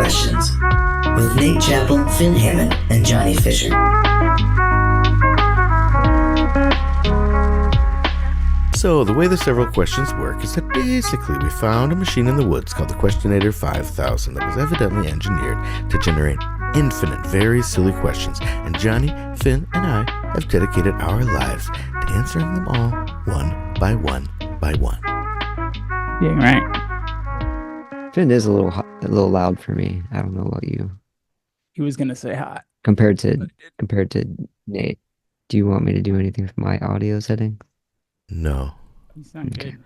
Questions with Nate Chappell, Finn Hammond, and Johnny Fisher. So the way the several questions work is that basically we found a machine in the woods called the Questionator 5000 that was evidently engineered to generate infinite, very silly questions. And Johnny, Finn, and I have dedicated our lives to answering them all one by one by one. Yeah, right. Finn is a little loud for me. I don't know about you. He was gonna say hot. Compared to Nate, do you want me to do anything with my audio settings? No. You sound Okay. good.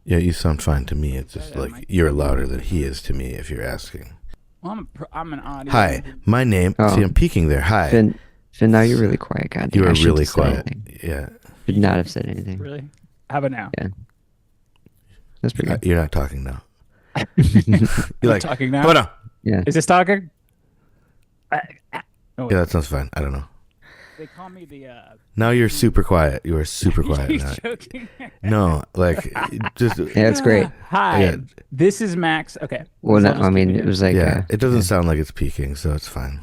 Yeah, you sound fine to me. It's just Yeah, like Mike. you're louder than he is to me if you're asking. Well, I'm an audio. Hi, my name. Oh. See, I'm peeking there. Hi. Finn, now you're really quiet. God, You damn, are I shouldn't really have said quiet. anything. Yeah. Should not have said anything. Really? How about now? Yeah. That's pretty good. You're not talking now. Are You're you like, talking now? come on now. Yeah. Is this talking? Oh, Yeah, that sounds fine. I don't know. They call me the. Now you're super quiet. You are super quiet you now. joking? No, like, just, Yeah, it's great. Hi, Yeah. this is Max. Okay. Well, So no, I'll just I mean, keep it was like, yeah, it doesn't sound like it's peaking, so it's fine.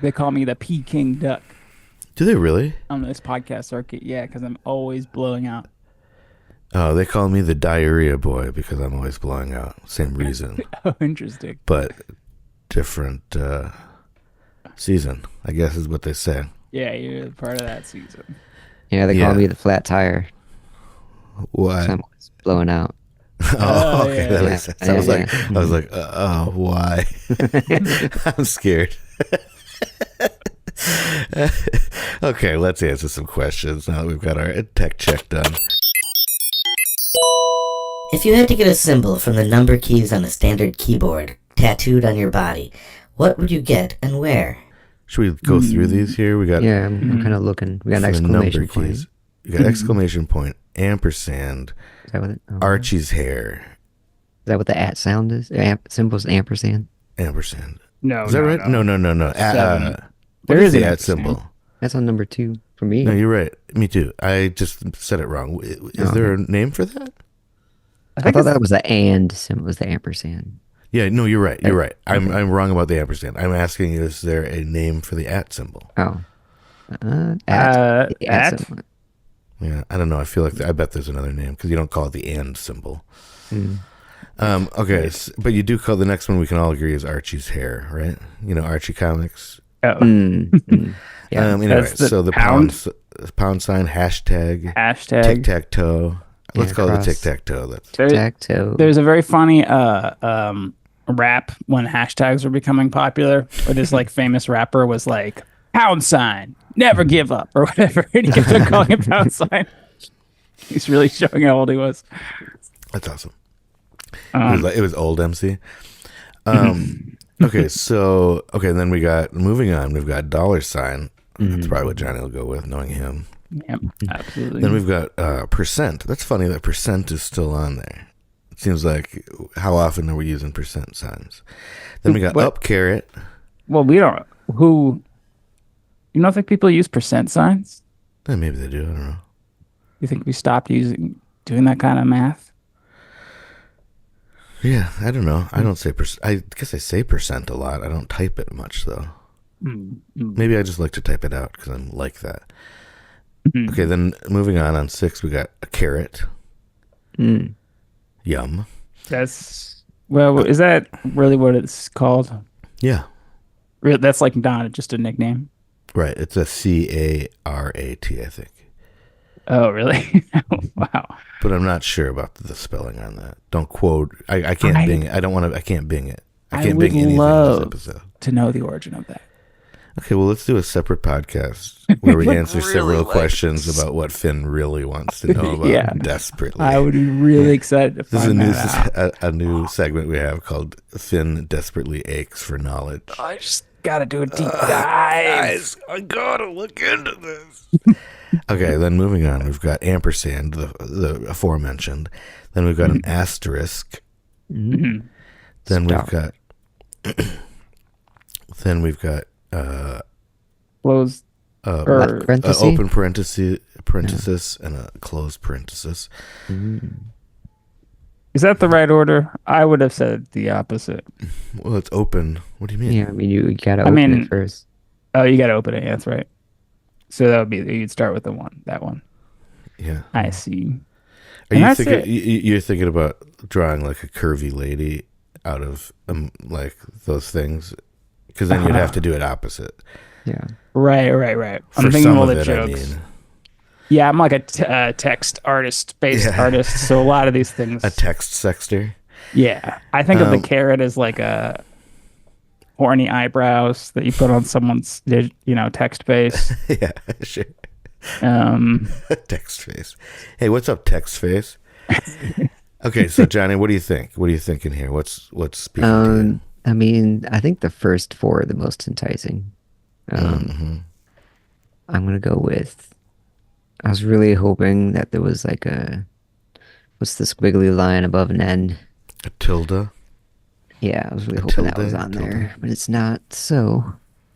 They call me the Peking Duck Do they really? on this podcast circuit. Yeah, because I'm always blowing out. Oh, they call me the diarrhea boy because I'm always blowing out. Same reason, Oh, interesting. but different season, I guess is what they say. Yeah, you're part of that season. yeah, they Yeah. call me the flat tire. What? So I'm always blowing out. Oh, okay, yeah, that yeah. makes sense. Yeah, I was yeah. like, why? I'm scared. Okay, let's answer some questions now that we've got our tech check done. If you had to get a symbol from the number keys on a standard keyboard tattooed on your body, what would you get and where? Should we go through these here? We got Yeah, I'm kind of looking. We got an for the number exclamation point. keys. We got exclamation point, ampersand, Is that what it? Oh, Archie's hair, Is that what the at sound is? Symbol's ampersand. ampersand. No, Is that right? No. Seven. What There is is the an at ampersand. symbol? That's on number 2 for me. No, you're right. Me too. I just said it wrong. Is there a name for that? I thought that was the and symbol. Was the ampersand? Yeah, no, you're right. You're right. I'm wrong about the ampersand. I'm asking you, is there a name for the at symbol? Oh, the at? symbol. Yeah, I don't know. I feel like I bet there's another name because you don't call it the and symbol. Mm. Okay, but you do call the next one. We can all agree is Archie's hair, right? You know, Archie Comics. Oh, Yeah. Anyway, That's the so the pound? pound sign hashtag hashtag. tic tac toe. Let's Yeah, call it cross. the tic tac toe. That's Tactile. There's a very funny rap when hashtags were becoming popular, where this like famous rapper was like pound sign, never give up or whatever, and he kept on calling it pound sign. He's really showing how old he was. That's awesome. Um, It was old MC. Okay, so then we got moving on. We've got dollar sign. That's probably what Johnny will go with, knowing him. Yep, absolutely. Then we've got percent. That's funny that percent is still on there. It seems like how often are we using percent signs? Then we got What? up caret. Well, we don't. Who? You don't think people use percent signs? Maybe they do. I don't know. You think we stopped doing that kind of math? Yeah, I don't know. I don't say percent. I guess I say percent a lot. I don't type it much though. Maybe I just like to type it out because I'm like that. Okay, then moving on 6, we got a carrot. Yum. That's is that really what it's called? Yeah, That's like not just a nickname. right. It's a CARAT, I think. Oh, really? Wow. But I'm not sure about the spelling on that. Don't quote. I can't Bing it. I don't want to. I can't Bing it. I can't would Bing anything love in this episode. to know the origin of that. Okay, well, let's do a separate podcast where we answer several questions about what Finn really wants to know about Yeah. desperately. I would be really excited to This is find that out. a new segment we have called Finn Desperately Aches for Knowledge. I just gotta do a deep dive. Guys, I gotta look into this. Okay, then moving on, we've got ampersand, the aforementioned. Then we've got an asterisk. Mm-hmm. Then Stop. we've got Close or parenthesis? open parenthesis and a closed parenthesis. Is that the right order? I would have said the opposite. Well, it's open. What do you mean? Yeah, I mean, you gotta I open mean- it first. Oh, you got to open it. Yeah, that's right. So that would be you'd start with that one. Yeah. I see. Are And you that's thinking? it. You're thinking about drawing like a curvy lady out of like those things, because then you'd have to do it opposite. Yeah. Right. For I'm thinking some of all of the it, jokes. I mean, Yeah, I'm like a text artist, based Yeah. artist. So a lot of these things. a text sexter. Yeah, I think of the Um, carrot as like a horny eyebrows that you put on someone's, text face. Yeah, sure. Um, Text face. Hey, what's up, text face? Okay, so Johnny, what do you think? What are you thinking here? What's speaking to you? I mean, I think the first four are the most enticing. Mm-hmm. I'm gonna go with. I was really hoping that there was like what's the squiggly line above an N? A tilde. Yeah, I was really A hoping that tilde, was on tilde. there, but it's not. So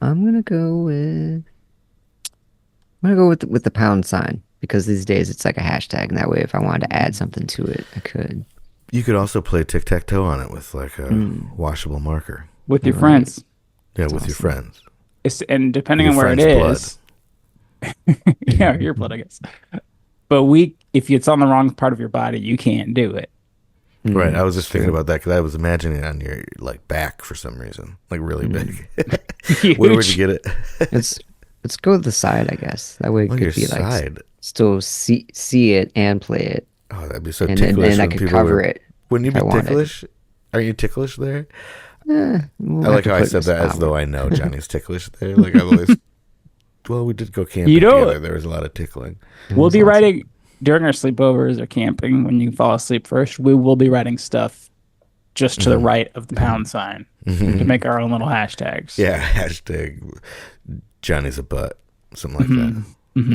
I'm gonna go with. I'm gonna go with the pound sign because these days it's like a hashtag, and that way, if I wanted to add something to it, I could. You could also play tic-tac-toe on it with like a washable marker. with your Right. friends. Yeah, with your friends. And depending Your on where it friend's is, yeah, your blood, I guess. But if it's on the wrong part of your body, you can't do it. Right. I was just thinking about that because I was imagining it on your like back for some reason, like really big. Where would you get it? Let's go with the side, I guess. That way it On could your be like side. still see it and play it, Oh, that'd be so and ticklish. I when could people cover were- it. Wouldn't you if be I wanted. ticklish? Are you ticklish there? We'll I like have to how I put said this that as out. though I know Johnny's ticklish there. Like I've always. Well, we did go camping You know- together. There was a lot of tickling. We'll was be awesome. writing during our sleepovers or camping when you fall asleep first. We will be writing stuff just to the right of the pound sign to make our own little hashtags. Yeah, hashtag Johnny's a butt, something like that.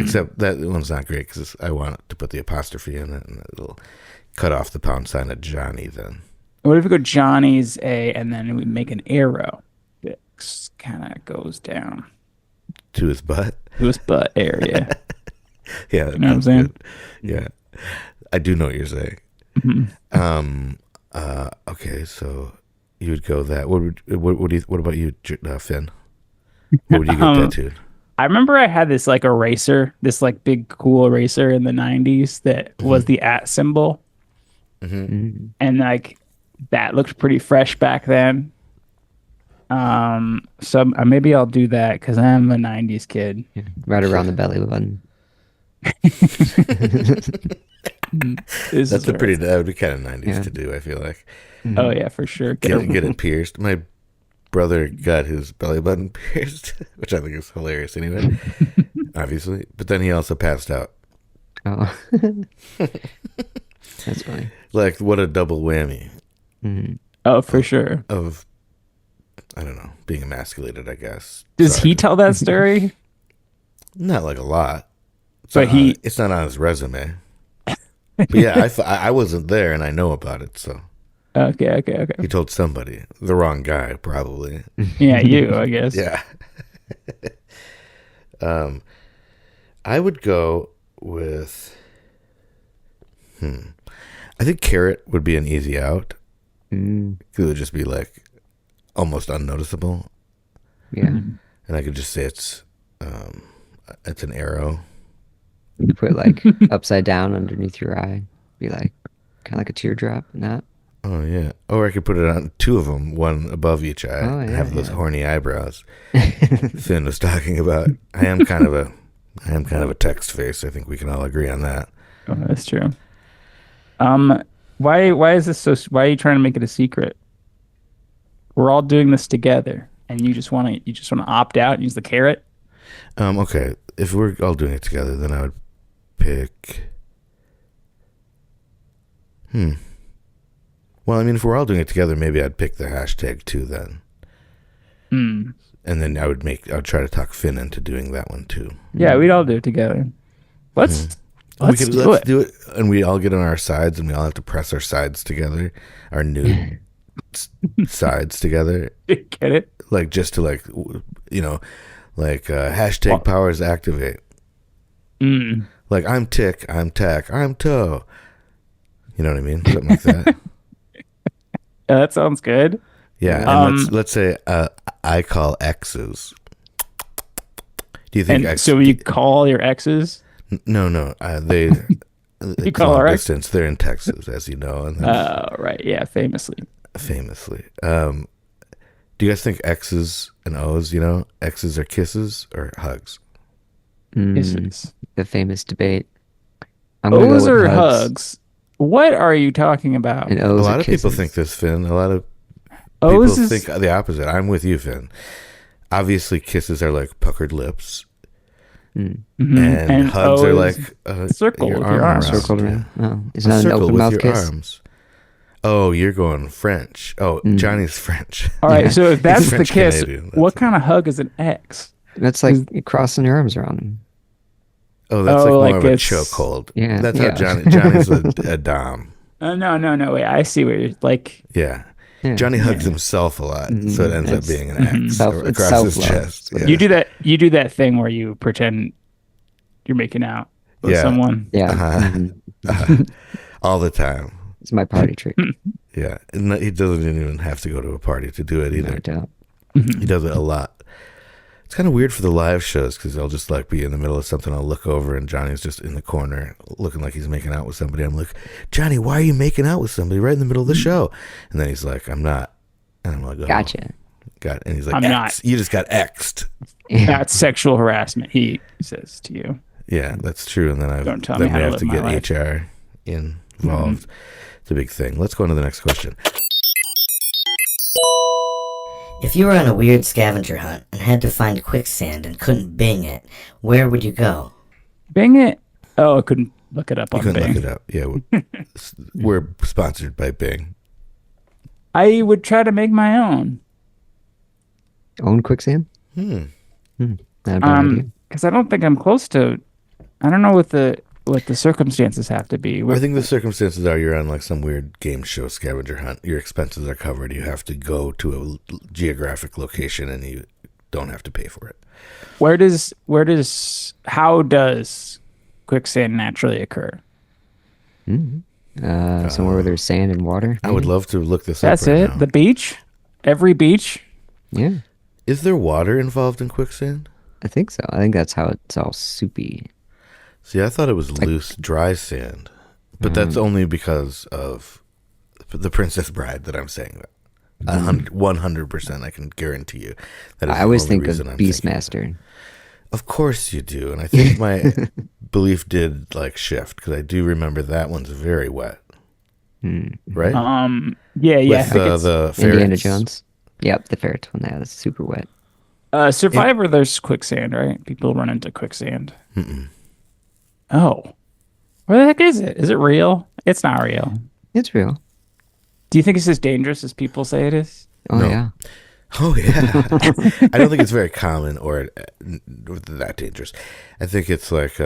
Except that one's not great because I want to put the apostrophe in it, and it'll cut off the pound sign at Johnny. Then What if we go Johnny's A and then we make an arrow that kind of goes down to his butt. to his butt area? Yeah, You know what I'm saying? Yeah, I do know what you're saying. Okay, so you would go that. What about you, Finn? What would you get tattooed? I remember I had this like eraser, this like big cool eraser in the 90s that was the @ symbol. Mhm. And like that looked pretty fresh back then. So maybe I'll do that because I'm a 90s kid. Yeah, right around the belly button. That would be kind of 90s Yeah. to do. I feel like Oh yeah, for sure. get it pierced. My brother got his belly button pierced, which I think is hilarious. Anyway, obviously, but then he also passed out. Oh, that's funny. Like what a double whammy Mhm. Oh, for sure. of I don't know, being emasculated. I guess. Does Sorry. he tell that story? Not like a lot. But It's not on his resume. But yeah, I wasn't there, and I know about it. So Okay. he told somebody, the wrong guy, probably. Yeah, you, I guess. Yeah. I would go with. I think carrot would be an easy out. Mm, It would just be like almost unnoticeable, yeah. and I could just say it's an arrow. You could put like upside down underneath your eye. Be like kind of like a teardrop, not. Oh yeah, or I could put it on two of them, one above each eye, Oh, and yeah, have those yeah. horny eyebrows. Finn was talking about. I am kind of a text face. I think we can all agree on that. Oh, that's true. Why is this so? Why are you trying to make it a secret? We're all doing this together, and you just want to opt out and use the carrot. Okay, if we're all doing it together, then I would pick. Well, I mean, if we're all doing it together, maybe I'd pick the hashtag too then, and then I would try to talk Finn into doing that one too. Yeah, we'd all do it together. Let's Let's do it. do it, and we all get on our sides, and we all have to press our sides together, our nude sides together, Get it? like just to like hashtag powers activate. Like I'm tick, I'm tack, I'm toe. You know what I mean? Something like that. That sounds good. Yeah, and let's say I call X's. Do you think And X? so you call your exes? No. They it's call long her ex? distance. They're in Texas, as you know, and then Oh, right. Yeah, famously. famously. Do you guys think X's and O's? X's are kisses or hugs? Kisses. The famous debate. I'm gonna go O's with or hugs? What are you talking about? And A O's lot are of people kisses. think this, Finn. A lot of people O's is think the opposite. I'm with you, Finn. Obviously, kisses are like puckered lips, Mhm. and hugs O are is like circle with your arm arms. around, circled yeah. around. Oh, it's A not an circle open with mouth your kiss. arms. Oh, you're going French. Oh, Johnny's French. All right, Yeah. so if that's the French kiss, Canadian, that's what it. kind of hug is an X? That's like crossing your arms around them. Oh, that's Oh, like more like of a it's- chokehold. Yeah, That's yeah. how Johnny's a dom. No. Wait, I see what you're like. Yeah. Yeah. Johnny hugs himself a lot, so it ends up It's- being an X It's across his self-love. chest. Yeah. You do that thing where you pretend you're making out with Yeah. someone. Yeah. Uh-huh. All the time. It's my party trick. Yeah. And he doesn't even have to go to a party to do it No either. doubt. He does it a lot. It's kind of weird for the live shows because they'll just like be in the middle of something. I'll look over and Johnny's just in the corner looking like he's making out with somebody. I'm like, Johnny, why are you making out with somebody right in the middle of the show? And then he's like, I'm not. And I'm like, oh, Gotcha. got it. And he's like, I'm X. not. You just got X'd. Yeah. That's sexual harassment, he says to you. Yeah, that's true. And then Don't tell me then how we to have to live my get life. HR involved. It's a big thing. Let's go on to the next question. If you were on a weird scavenger hunt and had to find quicksand and couldn't Bing it, where would you go? Bing it. Oh, I couldn't look it up You on couldn't Bing. look it up. Yeah, we're sponsored by Bing. I would try to make my own. Own quicksand? Hmm. Not a bad idea. Because I don't think I'm close to. I don't know what the circumstances have to be. I think the circumstances are you're on like some weird game show scavenger hunt. Your expenses are covered. You have to go to a geographic location and you don't have to pay for it. How does quicksand naturally occur? Somewhere where there's sand and water. I would love to look this That's up right it. now. The beach, every beach. Yeah, Is there water involved in quicksand? I think so. I think that's how it's all soupy. See, I thought it was loose, dry sand. But that's only because of the Princess Bride that I'm saying that. 100%, I can guarantee you. That is I the always only think of reason I'm thinking that. Beastmaster. Of course you do. And I think my belief did like shift because I do remember that one's very wet. Right? Yeah. With I think it's- the Indiana ferrets. Jones. Yep, the ferret one. Yeah, that's super wet. Survivor, there's quicksand, right? People run into quicksand. Oh, where the heck is it? Is it real? It's not real. It's real. Do you think it's as dangerous as people say it is? Oh No. yeah. Oh yeah, I don't think it's very common or that dangerous. I think it's like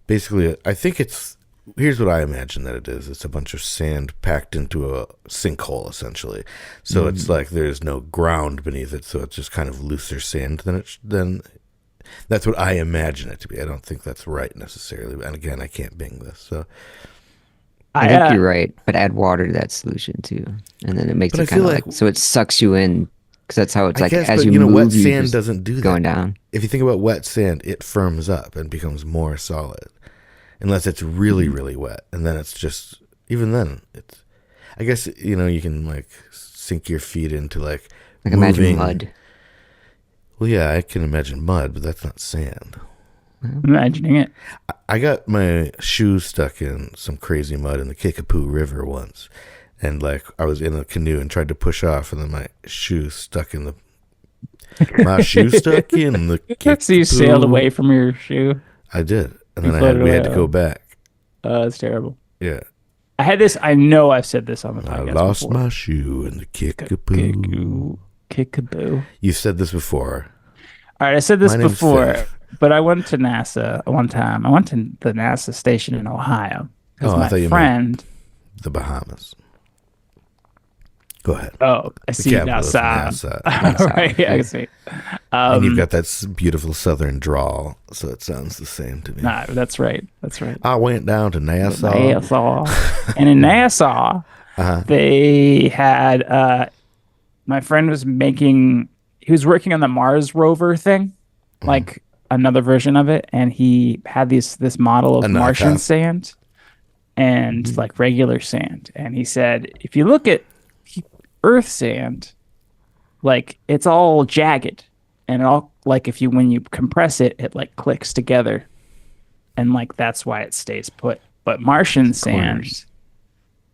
basically. I think it's here's what I imagine that it is. It's a bunch of sand packed into a sinkhole, essentially. So it's like there's no ground beneath it, so it's just kind of looser sand than. That's what I imagine it to be. I don't think that's right necessarily. And again, I can't Bing this. So, I think you're right, but add water to that solution too, and then it makes But I it kind feel of like- like so it sucks you in because that's how it's I like guess, as but you you know, move, wet you sand just doesn't do that. going down. If you think about wet sand, it firms up and becomes more solid, unless it's really, really wet, and then it's just even then it's. I guess you know you can like sink your feet into like Imagine moving- mud. Well, yeah, I can imagine mud, but that's not sand. I'm imagining it. I got my shoes stuck in some crazy mud in the Kickapoo River once, and like I was in a canoe and tried to push off, and then my shoes stuck in the. My shoe stuck in the. So you sailed Kickapoo. away from your shoe. I did, and You then floated we had to away. go back. That's terrible. Yeah, I had this. I know I've said this on the I podcast. lost before. my shoe in the Kickapoo. Kickapoo. You said this before. All right, I said this My name's before, Finn. but I went to NASA one time. I went to the NASA station in Ohio because Oh, I my thought you meant- friend. The Bahamas. Go ahead. Oh, I see capital is NASA. NASA. Right, yeah, I see. And you've got that beautiful southern drawl, so it sounds the same to me. Nah, that's right. That's right. I went down to Nassau. Nassau. And in Nassau, They had my friend was making. He was working on the Mars rover thing, like another version of it, and he had this model of A Martian knockoff. sand and like regular sand, and he said if you look at Earth sand, like it's all jagged, and it all like if you when you compress it, it like clicks together, and like that's why it stays put. But Martian sand, Corners.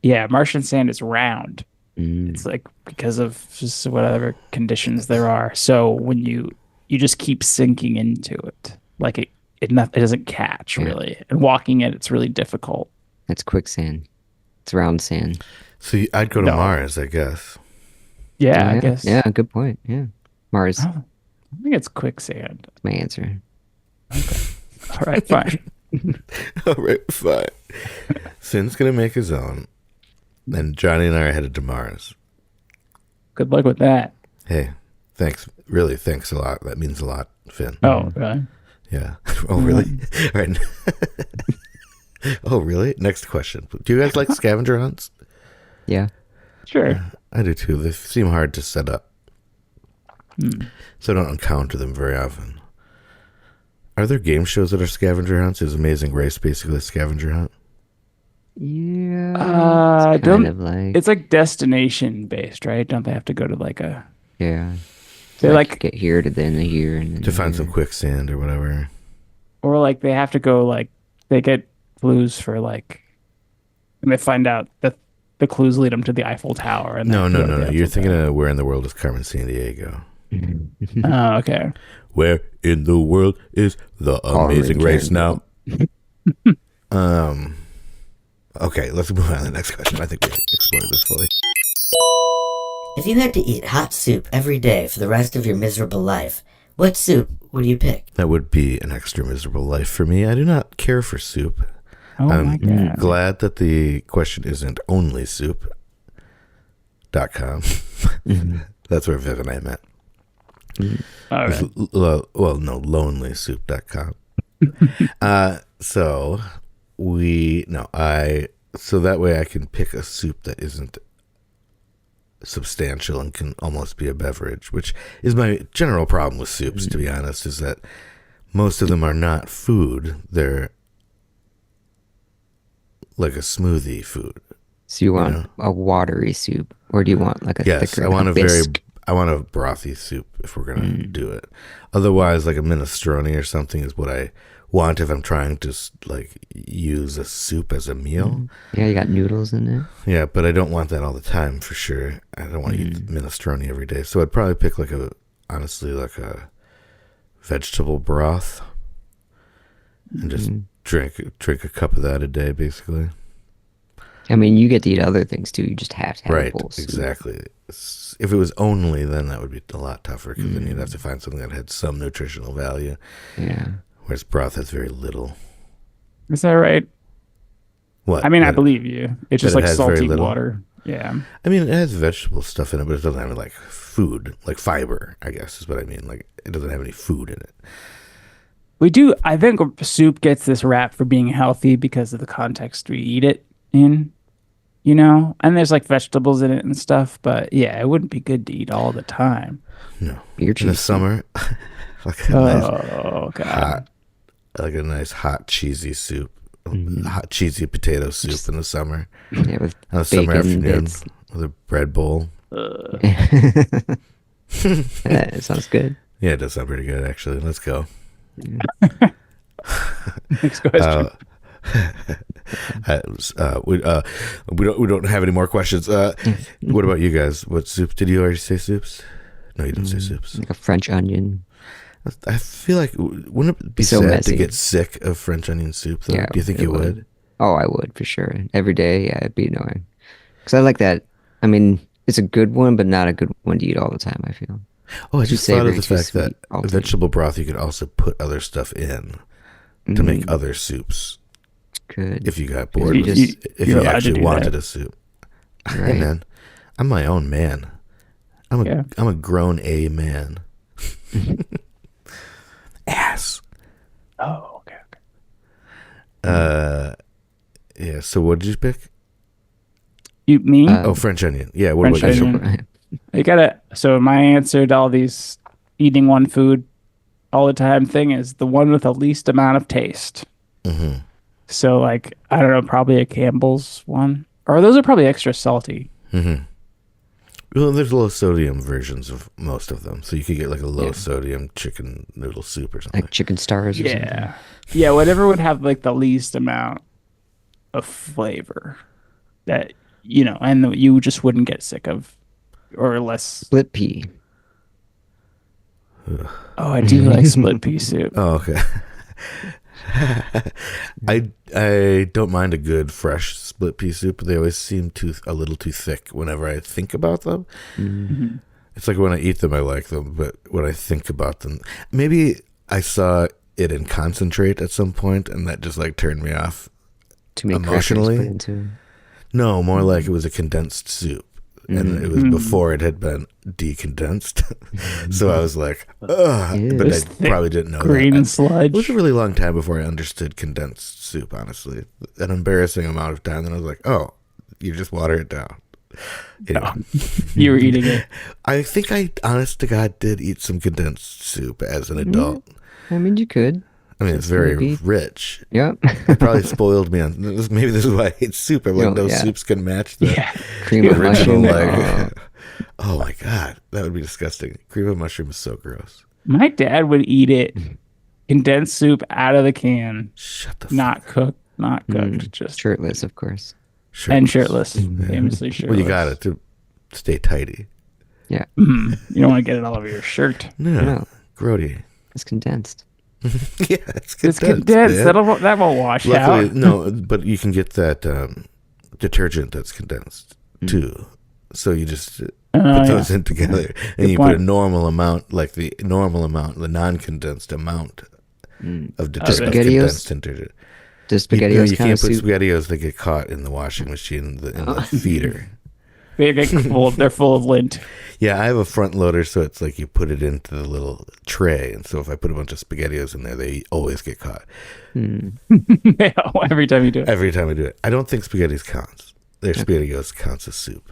yeah, Martian sand is round. Mm. It's like because of just whatever conditions there are. So when you just keep sinking into it, like it doesn't catch Yeah. really, and walking it, it's really difficult. That's quicksand. It's round sand. So I'd go to No. Mars, I guess. Yeah, I guess. Yeah, good point. Yeah. Mars is Oh, I think it's quicksand. my answer. All right, fine. All right, fine. Sin's gonna make his own, and Johnny and I are headed to Mars. Good luck with that. Hey, thanks. Really, thanks a lot. That means a lot, Finn. Oh, really? Yeah. Oh, really? All right. Oh, really? Next question. Do you guys like scavenger hunts? Yeah. Sure. I do too. They seem hard to set up, so I don't encounter them very often. Are there game shows that are scavenger hunts? Is Amazing Race basically a scavenger hunt? Yeah. It's don't- kind of like It's like destination based, right? Don't they have to go to like a? yeah. They like, Get here to then the here and then To find here. some quicksand or whatever. or like they have to go like they get clues for like, and they find out that the clues lead them to the Eiffel Tower. And No, they no, go to no, the no. You're Eiffel thinking of Where in the World is Carmen San Diego. Tower. Oh, okay. Where in the world is the Amazing Race now? Okay, let's move on to the next question. I think we explored this fully. If you had to eat hot soup every day for the rest of your miserable life, what soup would you pick? That would be an extra miserable life for me. I do not care for soup. Oh my I'm god. glad that the question isn't only soup.com. That's where Viv and I met. All right. Well, no, lonelysoup.com. So so that way I can pick a soup that isn't substantial and can almost be a beverage, which is my general problem with soups, to be honest, is that most of them are not food. They're like a smoothie food. So you want know? a watery soup, or do you want like a Yes, thicker? I want a bisque? I want a brothy soup if we're gonna do it. Otherwise, like a minestrone or something is what I want if I'm trying to like use a soup as a meal. Yeah, you got noodles in it. Yeah, but I don't want that all the time for sure. I don't want to eat minestrone every day, so I'd probably pick like a vegetable broth and just drink a cup of that a day, basically. I mean, you get to eat other things too. You just have to have a Right, bowl of soup. exactly. If it was only, then that would be a lot tougher because then you'd have to find something that had some nutritional value, Yeah. whereas broth has very little. Is that right? What? I mean, I That- believe you. It's just that it like has very salty little? water. Yeah. I mean, it has vegetable stuff in it, but it doesn't have like food, like fiber, I guess is what I mean. Like, it doesn't have any food in it. We do. I think soup gets this rap for being healthy because of the context we eat it in, you know? And there's like vegetables in it and stuff. But yeah, it wouldn't be good to eat all the time. No. Beer In the cheese. summer, like a nice Oh, God. hot, like a nice hot cheesy soup, hot cheesy potato soup in the summer, Yeah, with on a summer bacon afternoon bits. with a bread bowl. That sounds good. Yeah, it does sound pretty good actually. Let's go. Next question. We don't have any more questions. What about you guys? What soup did you already say? Soups? No, you didn't say soups. Like a French onion. I feel like wouldn't it be So sad messy. to get sick of French onion soup? Though? Yeah, Do you think it you would? would. Oh, I would for sure. Every day, yeah, it'd be annoying. Because I like that. I mean, it's a good one, but not a good one to eat all the time, I feel. Oh, I Too just thought of savory, the too fact that sweet, all the time. vegetable broth you could also put other stuff in to make other soups. Good. If you got bored, You with, just- if you're you allowed to actually do wanted that. a soup. Hey Right. man, I'm my own man. I'm Yeah. a grown A man. Ass. Oh, okay. Okay. Yeah. So what did you pick? You me? Oh, French onion. Yeah. What French about you? onion. You gotta. So my answer to all these eating one food all the time thing is the one with the least amount of taste. Mm-hmm. So like I don't know, probably a Campbell's one, or those are probably extra salty. Mm-hmm. Well, there's low sodium versions of most of them, so you could get like a low sodium chicken noodle soup or something. Like chicken stars or something. Yeah, whatever would have like the least amount of flavor that and you just wouldn't get sick of, or less. Split pea. Oh, I do like split pea soup. Oh, okay. I don't mind a good fresh split pea soup, but they always seem a little too thick whenever I think about them. Mm-hmm. It's like when I eat them, I like them, but when I think about them, maybe I saw it in concentrate at some point, and that just like turned me off. Too many Emotionally? crackers put into it. No, more like it was a condensed soup. And it was before it had been decondensed. So I was like, ugh. Ew. But I This thick probably didn't know green that. It sludge. was a really long time before I understood condensed soup, honestly. An embarrassing amount of time. Then I was like, oh, you just water it down. Anyway. You were eating it. I think I, honest to God, did eat some condensed soup as an adult. I mean, you could. I mean, it's very maybe. rich. Yep. It probably spoiled me on maybe this is why I hate soup. I'm like, no yeah. soups can match the Cream of original. mushroom. Like, oh my God, that would be disgusting. Cream of mushroom is so gross. My dad would eat it condensed soup out of the can, Shut the not cooked, not cooked, just Shirtless, of course. and shirtless, famously shirtless. Well, you got it to stay tidy. Yeah. You don't want to get it all over your shirt. No, No. grody. It's condensed. Yeah, it's It's condensed. condensed. man. That won't wash Luckily, out. no, but you can get that detergent that's condensed too. So you just put those in together, and you put a point. normal amount, like the non-condensed amount of detergent. SpaghettiOs? Condensed detergent. Does You SpaghettiOs can't kind of put soup? SpaghettiOs that get caught in the washing machine in the feeder. They're full of lint. Yeah, I have a front loader, so it's like you put it into the little tray, and so if I put a bunch of SpaghettiOs in there, they always get caught. Every time you do it. Every time I do it. I don't think spaghetti's counts. Their SpaghettiOs counts as soup.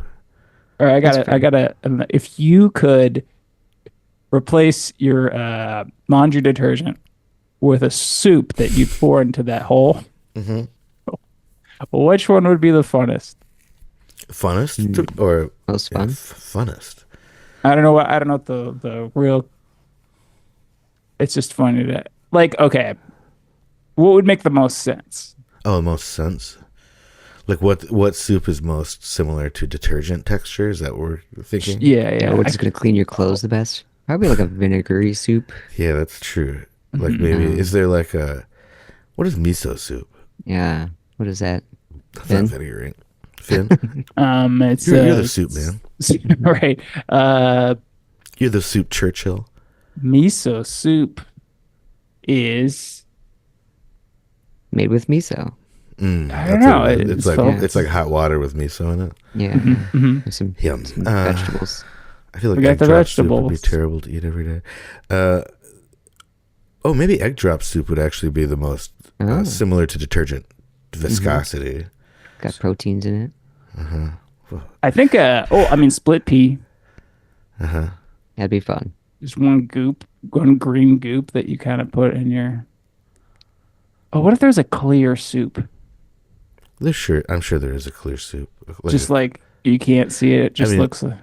All right, I gotta. If you could replace your laundry detergent with a soup that you pour into that hole, which one would be the funnest? Funnest or Most fun. funnest? I don't know what the real. It's just funny that okay, what would make the most sense? Oh, most sense. Like what soup is most similar to detergent texture? Is that what we're thinking? Yeah. What's going to clean your clothes the best? Probably like a vinegary soup. Yeah, that's true. Like maybe is there like what is miso soup? Yeah. What is that? That's Finn? not vinegary. Finn, It's you're the soup man. right. You're the soup Churchill. Miso soup is Made with miso. I don't know. It's like hot water with miso in it. Yeah. With some, Yum. some vegetables. I feel like We got egg the drop soup would be vegetables. terrible to eat every day. Maybe egg drop soup would actually be the most similar to detergent viscosity. Got proteins in it. I think. Split pea. That'd be fun. Just one green goop that you kind of put in your. Oh, what if there's a clear soup? I'm sure there is a clear soup. Just like you can't see it. It just looks like.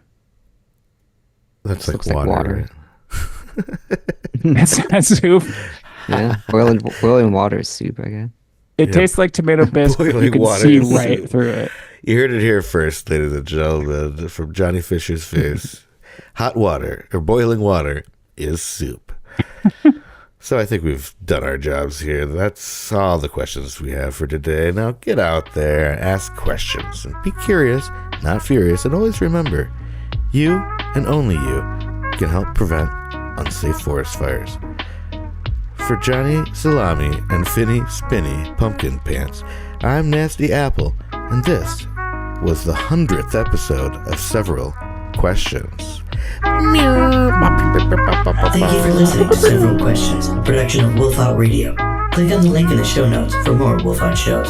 That's Just like looks like water. water. Right? It's not soup. Yeah. Boiling water is soup, I guess. It tastes like tomato bisque. But you Boiling can water see is right soup. through it. You heard it here first, ladies and gentlemen, from Johnny Fisher's face. Hot water or boiling water is soup. So I think we've done our jobs here. That's all the questions we have for today. Now get out there, ask questions, and be curious, not furious. And always remember, you and only you can help prevent unsafe forest fires. For Johnny Salami and Finny Spinny Pumpkin Pants, I'm Nasty Apple, and this was the 100th episode of Several Questions. Thank you for listening to Several Questions, a production of Wolf Out Radio. Click on the link in the show notes for more Wolf Out shows.